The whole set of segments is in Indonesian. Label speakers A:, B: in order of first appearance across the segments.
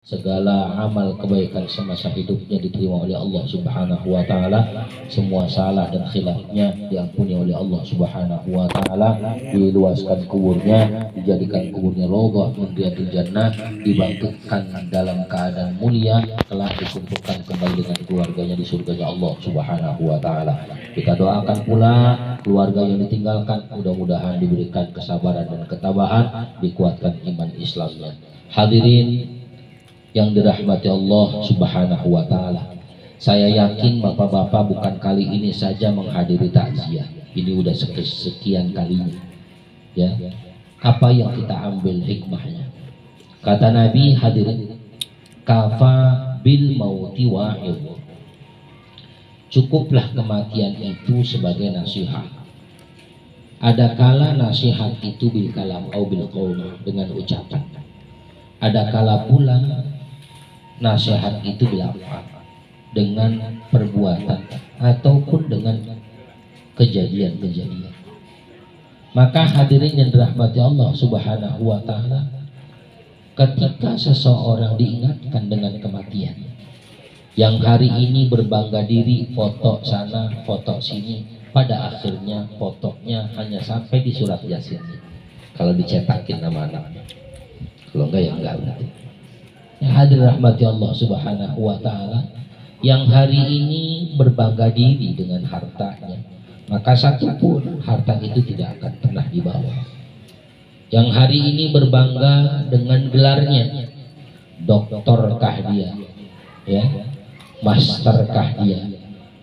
A: Segala amal kebaikan semasa hidupnya diterima oleh Allah Subhanahu wa taala. Semua salah dan khilafnya diampuni oleh Allah Subhanahu wa taala. Diluaskan kuburnya, dijadikan kuburnya raudhah min riyadil jannah, dibangkitkan dalam keadaan mulia, telah dikumpulkan kembali dengan keluarganya di surganya Allah Subhanahu wa taala. Kita doakan pula keluarga yang ditinggalkan, mudah-mudahan diberikan kesabaran dan ketabahan, dikuatkan iman Islamnya. Hadirin yang dirahmati Allah Subhanahu wa taala. Saya yakin Bapak-bapak bukan kali ini saja menghadiri takziah. Ini udah sekian kalinya. Ya. Apa yang kita ambil hikmahnya? Kata Nabi, hadirin, kafa bil mauti wa'id. Cukuplah kematian itu sebagai nasihat. Ada kala nasihat itu bil kalam atau bil qaul, dengan ucapan. Ada kala pula nasihat itu dilakukan dengan perbuatan ataupun dengan kejadian-kejadian. Maka hadirin yang dirahmati Allah Subhanahu wa taala, ketika seseorang diingatkan dengan kematian, yang hari ini berbangga diri foto sana foto sini, pada akhirnya fotonya hanya sampai di surat Yasin kalau dicetakin nama anaknya, kalau enggak ya enggak berarti. Hadir rahmati Allah Subhanahu wa taala, yang hari ini berbangga diri dengan hartanya, maka satupun harta itu tidak akan pernah dibawa. Yang hari ini berbangga dengan gelarnya, doktorkah dia, ya, masterkah dia,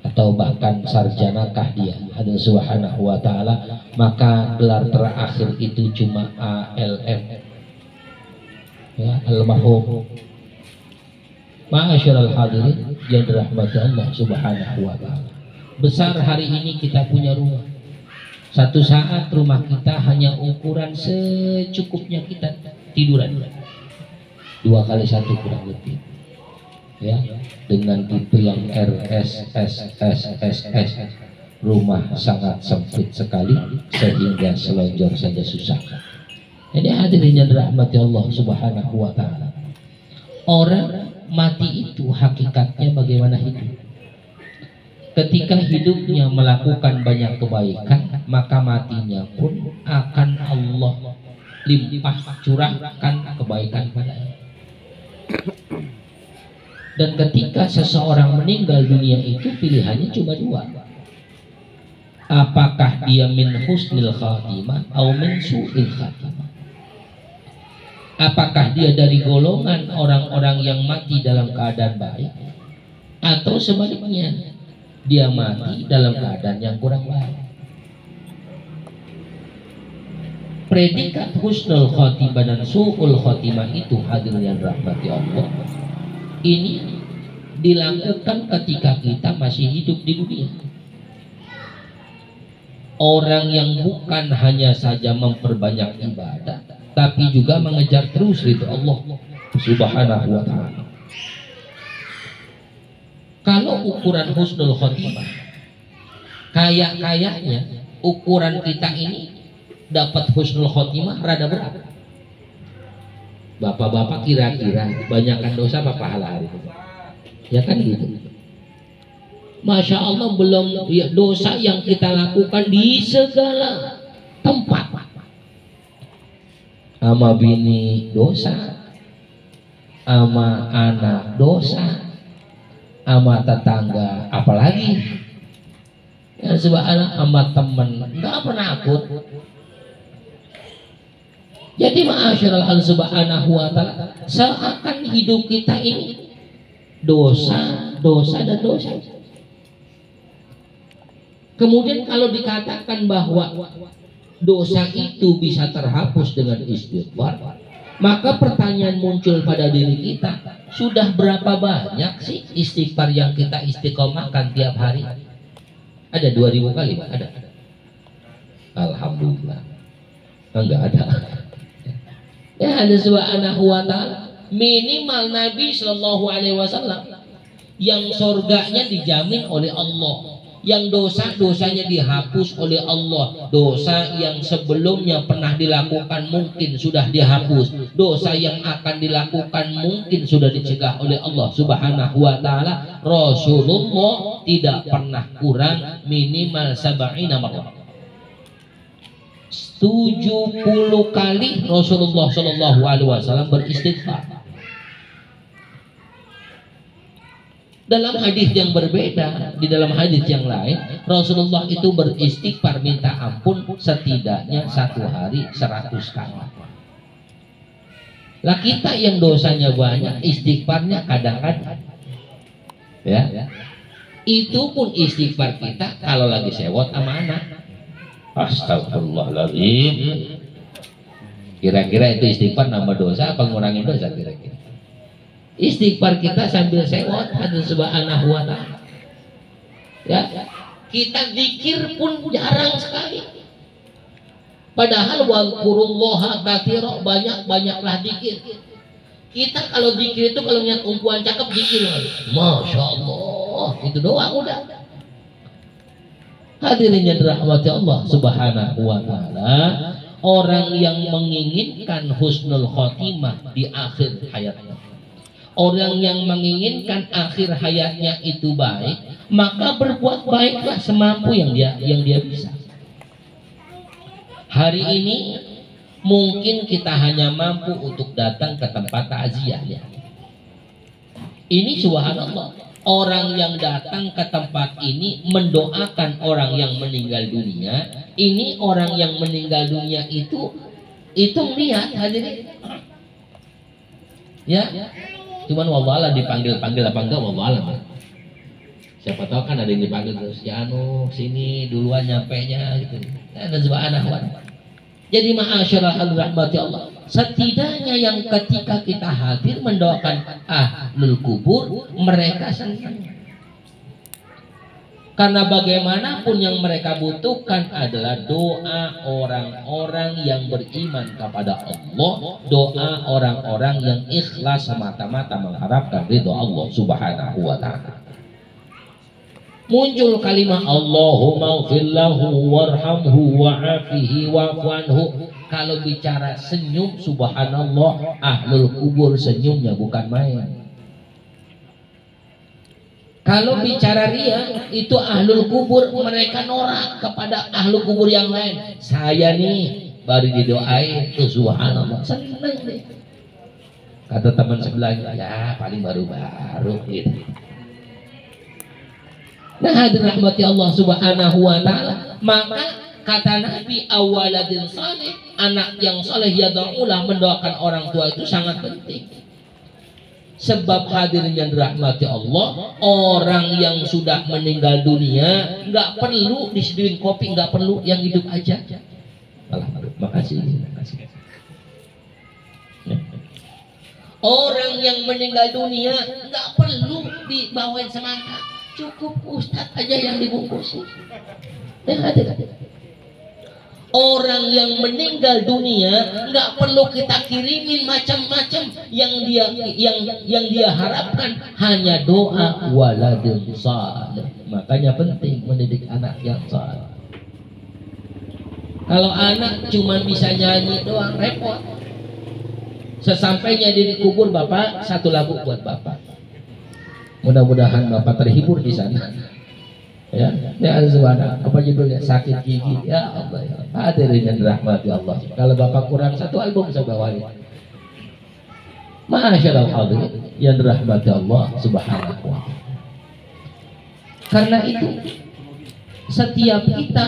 A: atau bahkan sarjanakah dia, hadir Subhanahu wa taala, maka gelar terakhir itu cuma ALM, ya, almarhum. Ma'asyiral hadirin yang dirahmati Allah Subhanahu wa taala. Besar hari ini kita punya rumah. Satu saat rumah kita hanya ukuran secukupnya kita tiduran. 2x1 kurang lebih. Ya, dengan tipe yang RSSSSS. Rumah sangat sempit sekali sehingga selonjor saja susah. Jadi hadirin yang dirahmati Allah Subhanahu wa taala. Orang mati itu hakikatnya bagaimana hidup. Ketika hidupnya melakukan banyak kebaikan, maka matinya pun akan Allah limpah curahkan kebaikan padanya. Dan ketika seseorang meninggal dunia itu pilihannya cuma dua. Apakah dia min husnil khatimah atau min su'il khatimah? Apakah dia dari golongan orang-orang yang mati dalam keadaan baik, atau sebaliknya dia mati dalam keadaan yang kurang baik? Predikat husnul khotimah dan su'ul khotimah itu, hadirin yang rahmati Allah, ini dilakukan ketika kita masih hidup di dunia. Orang yang bukan hanya saja memperbanyak ibadah, tapi juga mengejar terus ridho Allah Subhanahu wa taala. Kalau ukuran husnul khotimah, kayak-kayaknya ukuran kita ini dapat husnul khotimah rada berat. Bapak-bapak kira-kira banyakkan dosa apa pahala hari ini? Ya kan gitu. Masya Allah, belum ya, dosa yang kita lakukan di segala tempat. Ama bini dosa, ama anak dosa, ama tetangga apalagi, ya subhanallah, ama teman nggak pernah akut. Jadi ma'asyiral hal subhanahu wa ta'ala, seakan hidup kita ini dosa, dosa dan dosa. Kemudian kalau dikatakan bahwa dosa itu bisa terhapus dengan istighfar, maka pertanyaan muncul pada diri kita, sudah berapa banyak sih istighfar yang kita istiqomahkan tiap hari? Ada 2000 kali? Ada. Alhamdulillah. Enggak ada. Ya, ada subhanahu wa ta'ala. Minimal Nabi Shallallahu alaihi wasallam yang surganya dijamin oleh Allah, yang dosa-dosanya dihapus oleh Allah. Dosa yang sebelumnya pernah dilakukan mungkin sudah dihapus, dosa yang akan dilakukan mungkin sudah dicegah oleh Allah Subhanahu wa taala. Rasulullah tidak pernah kurang minimal 70 marrah. 70 kali Rasulullah Shallallahu alaihi wasallam beristighfar. Dalam hadis yang berbeda, di dalam hadis yang lain, Rasulullah itu beristighfar minta ampun setidaknya satu hari 100 kali. Lah kita yang dosanya banyak, istighfarnya kadang-kadang, ya. Itu pun istighfar kita kalau lagi sewot sama anak. Astagfirullahaladzim. Kira-kira itu istighfar nambah dosa apa ngurangin dosa kira-kira? Istighfar kita sambil sewot ada Subhanahu wa ta'ala. Ya, kita zikir pun jarang sekali. Padahal wazkurullaha katsira, banyak-banyaklah zikir. Kita kalau zikir itu kalau lihat umpuan cakep zikir, Masya Allah, itu doang udah. Hadirin yang dirahmati Allah Subhanahu wa ta'ala, orang yang menginginkan husnul khotimah di akhir hayatnya, orang yang menginginkan akhir hayatnya itu baik, maka berbuat baiklah semampu yang dia bisa. Hari ini mungkin kita hanya mampu untuk datang ke tempat takziah. Ini subhanallah, orang yang datang ke tempat ini mendoakan orang yang meninggal dunia. Ini orang yang meninggal dunia itu lihat hadirin. Ya. Cuman wallahualam dipanggil-panggil apa enggak wallahualam. Siapa tahu kan ada yang dipanggil terus, ya sini duluan nyampenya gitu. Ada subhanahu wa ta'ala. Jadi ma'asyiral rahmati Allah, setidaknya yang ketika kita hadir mendoakan ahlul kubur, mereka senang. Karena bagaimanapun yang mereka butuhkan adalah doa orang-orang yang beriman kepada Allah, doa orang-orang yang ikhlas semata-mata mengharapkan ridho Allah Subhanahu wa ta'ala. Muncul kalimat Allahumma ghfirlahu warhamhu wa'afihi wa'fu anhu. Kalau bicara senyum, subhanallah, ahlul kubur senyumnya bukan main. Kalau bicara ria, itu ahlul kubur mereka norak kepada ahlul kubur yang lain. Saya nih baru didoain tuh subhanallah, senang deh. Kata teman sebelahnya, ya paling baru-baru gitu. Nah, hadirin rahmati Allah Subhanahu wa ta'ala, maka kata Nabi, awaladin saleh, anak yang saleh yad'ulah, mendoakan orang tua itu sangat penting. Sebab hadirin yang dirahmati Allah, orang yang sudah meninggal dunia nggak perlu disediain kopi, nggak perlu, yang hidup aja. Alhamdulillah, makasih. Orang yang meninggal dunia nggak perlu dibawain semangka, cukup ustadz aja yang dibungkus. Orang yang meninggal dunia nggak perlu kita kirimin macam-macam, yang dia harapkan hanya doa waladun saleh. Makanya penting mendidik anak yang saleh. Kalau anak cuma bisa nyanyi doang repot. Sesampainya dikubur, bapak satu lagu buat bapak. Mudah-mudahan bapak terhibur di sana. Ya subhanallah, apa judulnya, sakit gigi, ya Allah, ya hadirin yang dirahmati Allah. Kalau bapak kurang satu album saya bawain. Masyaallah hadirin yang dirahmati Allah Subhanahu wa ta'ala. Karena itu setiap kita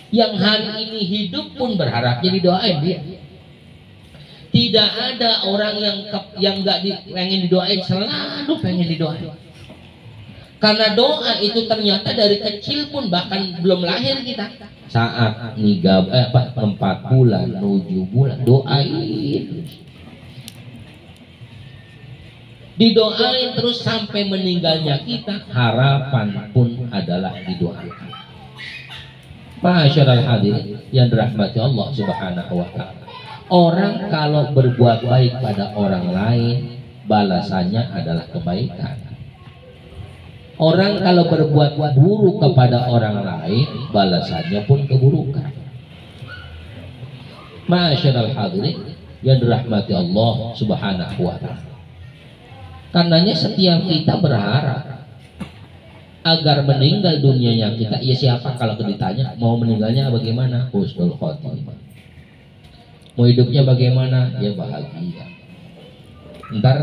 A: yang hari ini hidup pun berharap jadi doain dia. Tidak ada orang yang nggak pengen didoain, selalu pengen didoain. Karena doa itu ternyata dari kecil pun, bahkan belum lahir kita, saat 4 bulan, 7 bulan, doain. Didoain terus sampai meninggalnya kita, harapan pun adalah didoakan. Masyaallah hadirin yang dirahmati Allah Subhanahu wa ta'ala. Orang kalau berbuat baik pada orang lain, balasannya adalah kebaikan. Orang kalau berbuat buruk kepada orang lain, balasannya pun keburukan. Ma'asyiral hadirin yang dirahmati Allah Subhanahu wa taala. Karenanya setiap kita berharap agar meninggal dunianya kita, ya siapa kalau ditanya mau meninggalnya bagaimana? Husnul khotimah. Mau hidupnya bagaimana? Ya bahagia. Ntar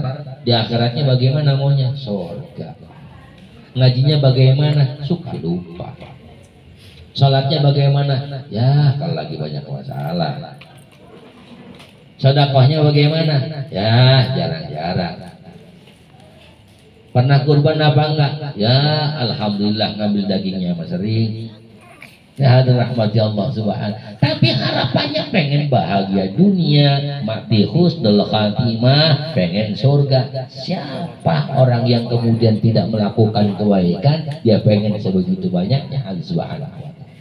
A: di akhiratnya bagaimana maunya? Surga. Ngajinya bagaimana? Suka lupa. Salatnya bagaimana? Ya kalau lagi banyak masalah. Sedekahnya bagaimana? Ya jarang-jarang. Pernah kurban apa enggak? Ya alhamdulillah ngambil dagingnya mas sering. Ya rahmati Allah subhanahu. Tapi harapannya pengen bahagia dunia, mati husnul khatimah, pengen surga. Siapa orang yang kemudian tidak melakukan kebaikan, dia pengen sebegitu banyaknya Allah subhanahu wa ta'ala.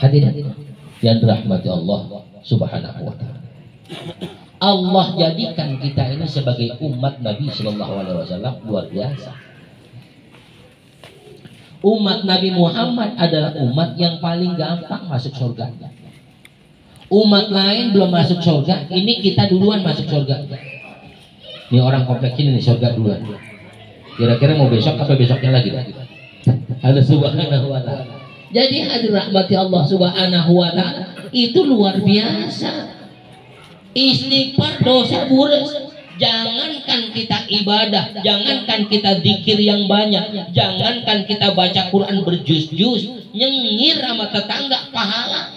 A: Hadirin yang dirahmati Allah subhanahu wa ta'ala. Allah jadikan kita ini sebagai umat Nabi Sallallahu Alaihi Wasallam luar biasa. Umat Nabi Muhammad adalah umat yang paling gampang masuk surga. Umat lain belum masuk surga, ini kita duluan masuk surga. Ini orang kompleks ini nih surga duluan. Kira-kira mau besok apa besoknya lagi? Allah Subhanahu wa ta'ala. Jadi hadir rahmati Allah Subhanahu wa ta'ala itu luar biasa. Istighfar dosa buras. Jangankan kita ibadah, jangankan kita zikir yang banyak, jangankan kita baca Quran berjus-jus, nyengir sama tetangga pahala.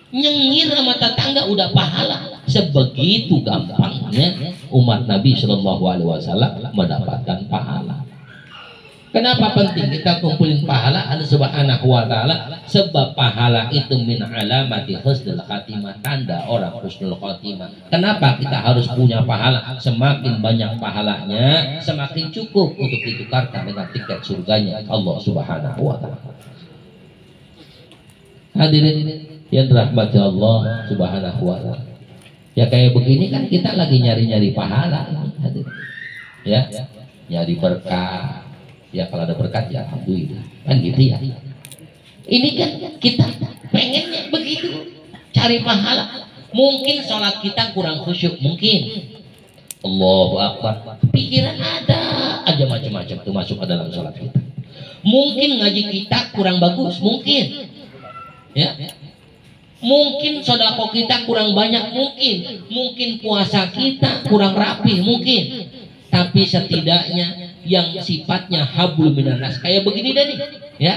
A: Nyengir sama tetangga udah pahala. Sebegitu gampangnya umat Nabi Shallallahu Alaihi Wasallam mendapatkan pahala. Kenapa penting kita kumpulin pahala? Allah Subhanahu wa ta'ala, sebab pahala itu min alamati husnul khatimah, tanda orang husnul khatimah. Kenapa kita harus punya pahala? Semakin banyak pahalanya, semakin cukup untuk ditukarkan dengan tiket surganya Allah Subhanahu wa ta'ala. Hadirin yang dirahmati Allah Subhanahu wa ta'ala. Ya kayak begini kan kita lagi nyari-nyari pahala. Hadirin. Ya, nyari berkah. Ya kalau ada berkat ya alhamdulillah, kan gitu ya. Ini kan kita pengennya begitu, cari pahala. Mungkin sholat kita kurang khusyuk, mungkin Allahu Akbar, pikiran ada aja macam-macam tuh masuk ke dalam sholat kita. Mungkin ngaji kita kurang bagus, mungkin ya. Mungkin sodako kita kurang banyak, mungkin puasa kita kurang rapi, mungkin. Tapi setidaknya yang sifatnya hablum minan nas kayak begini dah nih, ya.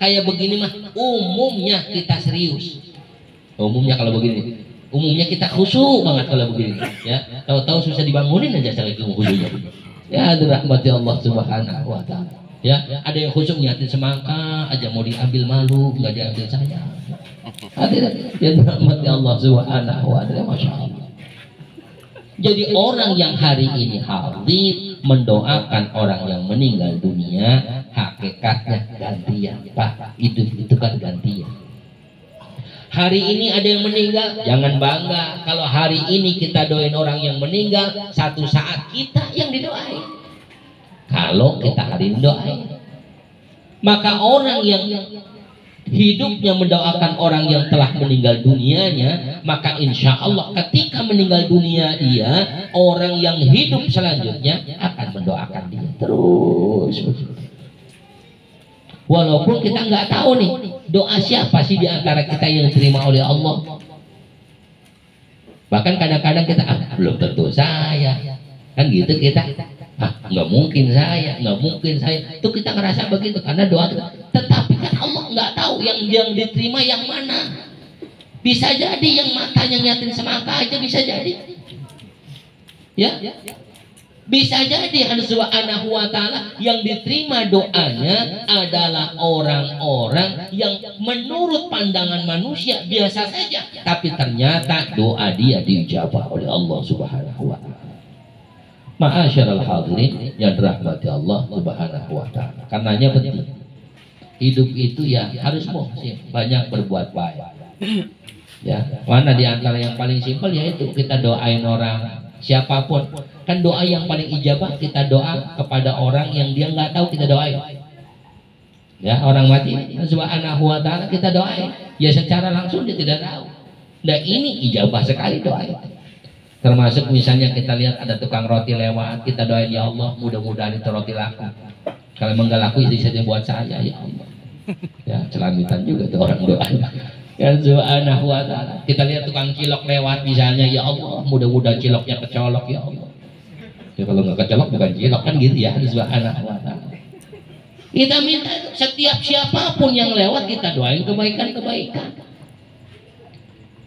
A: Kayak begini mah umumnya kita serius. Umumnya kalau begini, umumnya kita khusyuk banget kalau begini, ya. Tahu-tahu susah dibangunin aja saya khusyuknya. Ya, dirahmati Allah Subhanahu wa ta'ala. Ya, ada yang khusyuk nyatin semangka aja mau diambil malu, enggak diambil saya. Hadirin yang dirahmati Allah Subhanahu wa ta'ala, masya Allah. Jadi orang yang hari ini hadir mendoakan orang yang meninggal dunia, hakikatnya gantian, Pak. Itu kan gantian. Hari ini ada yang meninggal, jangan bangga kalau hari ini kita doain orang yang meninggal, satu saat kita yang didoain. Kalau kita hari ini doain, maka orang yang hidupnya mendoakan orang yang telah meninggal dunianya, maka insya Allah ketika meninggal dunia dia, orang yang hidup selanjutnya akan mendoakan dia terus. Walaupun kita nggak tahu nih doa siapa sih di antara kita yang diterima oleh Allah. Bahkan kadang-kadang kita belum tentu saya, kan gitu kita. Nggak mungkin saya, nggak mungkin saya. Itu kita ngerasa begitu karena doa kita. Tetapi kan Allah nggak tahu yang diterima yang mana. Bisa jadi yang matanya nyatin semangka aja bisa jadi. Ya, bisa jadi Allah Subhanahu wa ta'ala yang diterima doanya adalah orang-orang yang menurut pandangan manusia biasa saja, tapi ternyata doa dia dijabah oleh Allah Subhanahu wa ta'ala. Ma'asyiral hadirin yang dirahmati Allah Subhanahu wa ta'ala. Karenanya penting hidup itu ya harus banyak berbuat baik. Ya, mana di antara yang paling simpel yaitu kita doain orang siapapun. Kan doa yang paling ijabah kita doa kepada orang yang dia nggak tahu kita doain. Ya, orang mati subhanahu wa ta'ala kita doain. Ya secara langsung dia tidak tahu. Nah ini ijabah sekali doa itu. Termasuk misalnya kita lihat ada tukang roti lewat, kita doain ya Allah mudah-mudahan itu roti laku. Kalau emang nggak laku itu saja buat saya ya Allah. Ya celamitan juga tuh orang doa. Ya subhanahu wa ta'ala. Kita lihat tukang cilok lewat misalnya, ya Allah mudah-mudahan ciloknya kecolok ya Allah. Ya kalau nggak kecolok bukan cilok kan gitu ya, subhanahu wa ta'ala. Kita minta setiap siapapun yang lewat kita doain kebaikan-kebaikan.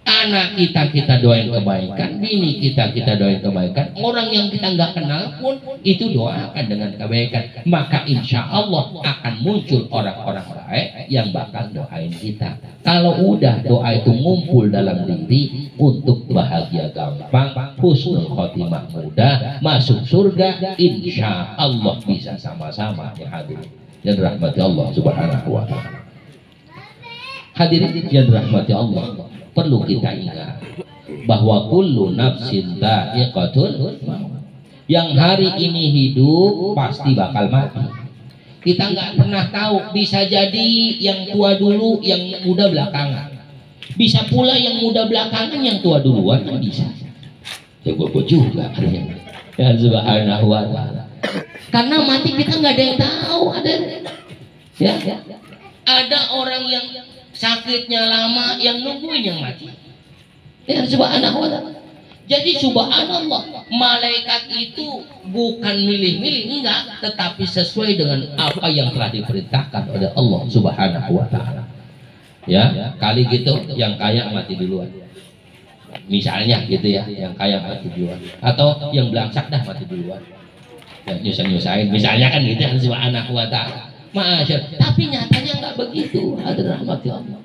A: Anak kita doain kebaikan, bini kita doain kebaikan, orang yang kita nggak kenal pun itu doakan dengan kebaikan. Maka insya Allah akan muncul orang-orang baik yang bakal doain kita. Kalau udah doa itu ngumpul dalam diri, untuk bahagia gampang, husnul khotimah mudah, masuk surga insya Allah bisa sama-sama ya hadirin yang dirahmati Allah subhanahu wa ta'ala. Hadirin yang dirahmati Allah, perlu kita ingat bahwa kullu nafsin dha'iqatul maut. Yang hari ini hidup pasti bakal mati. Kita nggak pernah tahu, bisa jadi yang tua dulu, yang muda belakangan. Bisa pula yang muda belakangan yang tua duluan kan bisa. Ya gue juga ya subhanahu wa ta'ala. Karena mati kita nggak ada yang tahu, ada ya. Ada orang yang sakitnya lama yang nungguin yang mati. Ya subhanallah. Jadi subhanallah, malaikat itu bukan milih-milih, enggak, tetapi sesuai dengan apa yang telah diperintahkan oleh Allah subhanahu wa ta'ala. Ya, kali gitu yang kaya mati duluan. Misalnya gitu ya, yang kaya mati duluan. Atau yang belangsak dah mati duluan. Ya, nyusahin misalnya kan gitu, subhanahu wa ta'ala. Masyaallah, tapi nyatanya nggak begitu. Hadirin rahmati Allah.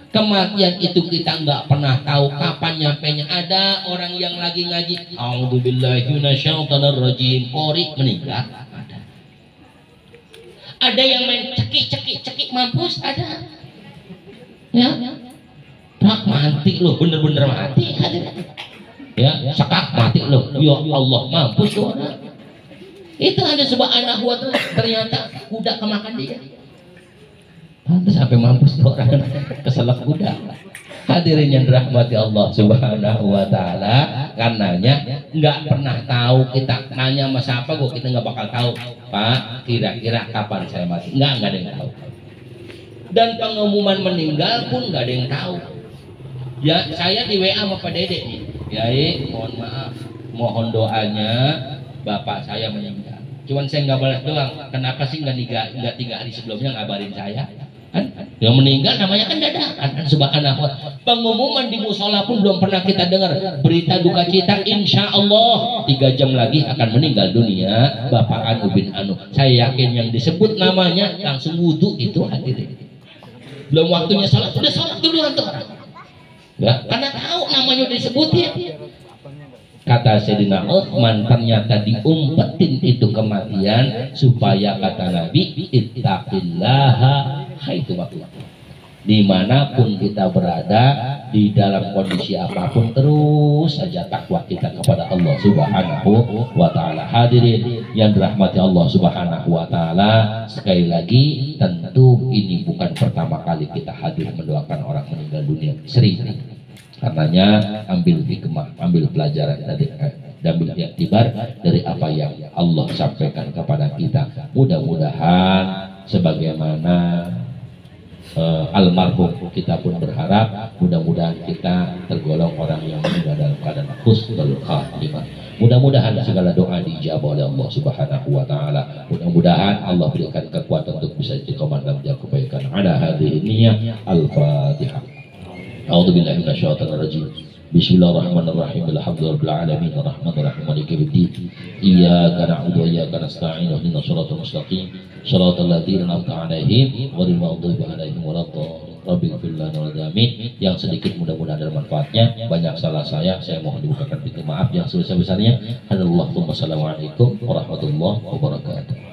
A: Kematian itu kita nggak pernah tahu kapan nyampenya. Ada orang yang lagi ngaji, a'udzubillahi minasyaitonirrajim, qori meninggal. Ada yang main cekik mampus, ada. Ya, tak mati loh, bener-bener mati. Ada. Ya, sekak mati loh. Ya Allah, mampus tuh orang. Itu ada subhanahu wa ta'ala, ternyata kuda kemakan dia. Pantas sampai mampus tuh orang keselak kuda. Hadirin yang dirahmati Allah subhanahu wa ta'ala, karenanya nggak pernah tahu. Kita nanya sama siapa, kita nggak bakal tahu, Pak kira-kira kapan saya mati. Nggak ada yang tahu. Dan pengumuman meninggal pun nggak ada yang tahu. Ya saya di WA sama Pak Dede nih, Yai mohon maaf, mohon doanya bapak saya meninggal. Cuman saya nggak balas doang. Kenapa sih nggak 3 hari sebelumnya ngabarin saya? Kan yang meninggal namanya kan dadakan, kan subhanallah. Pengumuman di musola pun belum pernah kita dengar. Berita duka cita, insya Allah 3 jam lagi akan meninggal dunia Bapak Anu bin Anu. Saya yakin yang disebut namanya langsung wudhu itu hadirin. Belum waktunya sholat, sudah sholat duluan tuh orang. Ya, karena tahu namanya disebutin. Kata Sayyidina Utsman, ternyata diumpetin itu kematian supaya kata Nabi ittaqillaha haitsu makunta. Dimanapun kita berada, di dalam kondisi apapun, terus saja takwa kita kepada Allah subhanahu wa ta'ala. Hadirin yang dirahmati Allah subhanahu wa ta'ala, sekali lagi tentu ini bukan pertama kali kita hadir mendoakan orang meninggal dunia, sering. Karenanya ambil hikmah, ambil pelajaran dari ambil iktibar dari apa yang Allah sampaikan kepada kita. Mudah-mudahan sebagaimana almarhum kita pun berharap, mudah-mudahan kita tergolong orang yang meninggal dalam keadaan husnul khatimah. Mudah-mudahan segala doa dijawab oleh Allah subhanahu wa ta'ala. Mudah-mudahan Allah berikan kekuatan untuk bisa istiqomah dalam jalan kebaikan. Ala hadhihi niyyah al-Fatihah. A'udzubillahi minasyaitonir rajim. Bismillahirrahmanirrahim. Alhamdulillahirabbil alamin arrahmanir rahim maliki yaumiddin. Iyyaka na'budu wa iyyaka nasta'in. Ihdinas shiratal mustaqim. Shiratal ladzina an'amta 'alaihim ghairil maghdubi 'alaihim waladdallin. Rabbil ighfir lana wa lahum. Yang sedikit mudah-mudahan ada manfaatnya. Banyak salah saya mohon dibukakan pintu maaf yang sebesar-besarnya. Assalamualaikum warahmatullahi wabarakatuh.